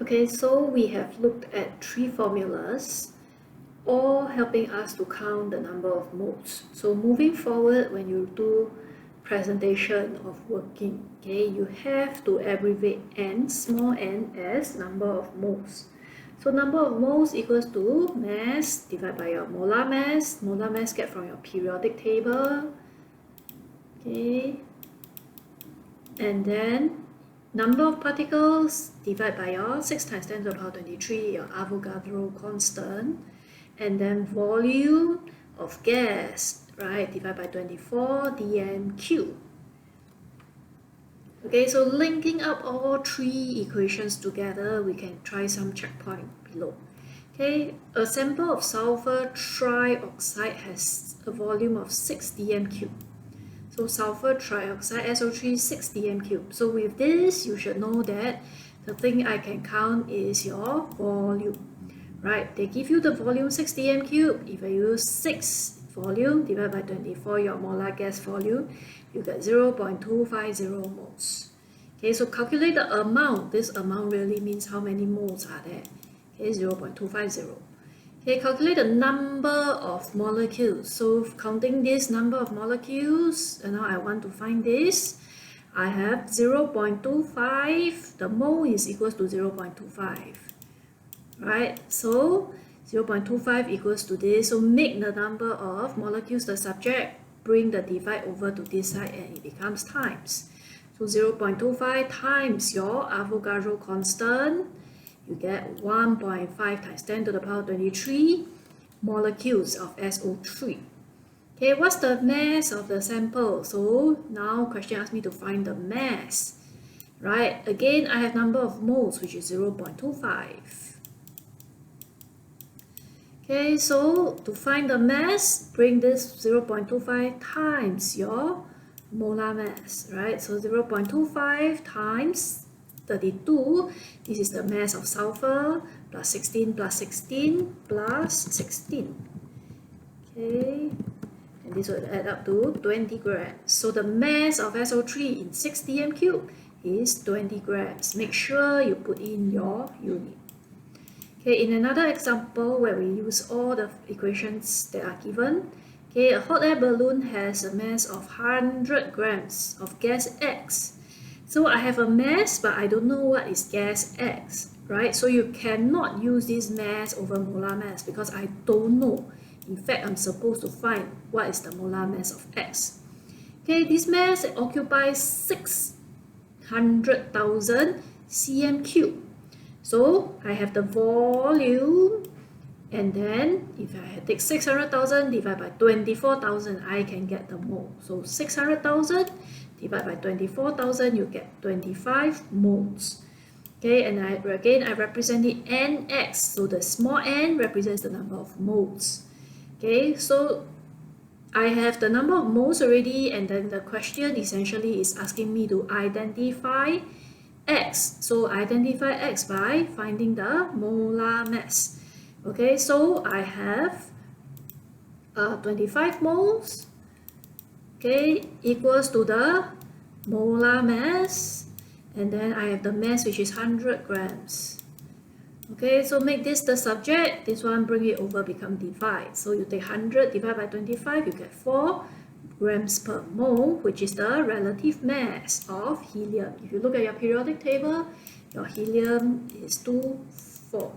Okay, so we have looked at three formulas, all helping us to count the number of moles. So moving forward, when you do presentation of working, okay, you have to abbreviate n, small n, as number of moles. So number of moles equals to mass divided by your molar mass. Molar mass get from your periodic table. Okay, and then number of particles divided by your 6 times 10 to the power 23, your Avogadro constant, and then volume of gas, right, divided by 24 dnq. Okay, so linking up all three equations together, we can try some checkpoint below. Okay, a sample of sulfur trioxide has a volume of 6 dm cube. So sulfur trioxide, SO3, 6 dm cube. So with this, you should know that the thing I can count is your volume, right? They give you the volume 6 dm cube. If I use 6 volume divided by 24, your molar gas volume, you get 0.250 moles. Okay, so calculate the amount. This amount really means how many moles are there. Okay, 0.250. Okay, calculate the number of molecules. So counting this number of molecules, and now I want to find this. I have 0.25. The mole is equals to 0.25. Right? So 0.25 equals to this. So make the number of molecules the subject. Bring the divide over to this side and it becomes times. So 0.25 times your Avogadro constant. You get 1.5 times 10 to the power 23 molecules of SO3. Okay, what's the mass of the sample? So now question asks me to find the mass. Right, again I have number of moles, which is 0.25. Okay, so to find the mass, bring this 0.25 times your molar mass, right? So 0.25 times 32, this is the mass of sulfur, plus 16 plus 16 plus 16. Okay, and this will add up to 20 grams. So the mass of SO3 in 6 dm cube is 20 grams. Make sure you put in your unit. Okay, in another example where we use all the equations that are given, okay, a hot air balloon has a mass of 100 grams of gas X. So I have a mass, but I don't know what is gas X, right? So you cannot use this mass over molar mass because I don't know. In fact, I'm supposed to find what is the molar mass of X. Okay, this mass occupies 600,000 cm cube. So I have the volume, and then if I take 600,000 divided by 24,000, I can get the mole. So 600,000 divided by 24,000, you get 25 moles. Okay, and I represent the nx. So the small n represents the number of moles. Okay, so I have the number of moles already, and then the question essentially is asking me to identify X. So identify X by finding the molar mass. Okay, so I have 25 moles, okay, equals to the molar mass, and then I have the mass, which is 100 grams. Okay, so make this the subject, this one bring it over, become divide. So you take 100 divided by 25, you get 4 grams per mole, which is the relative mass of helium. If you look at your periodic table, your helium is 2, 4.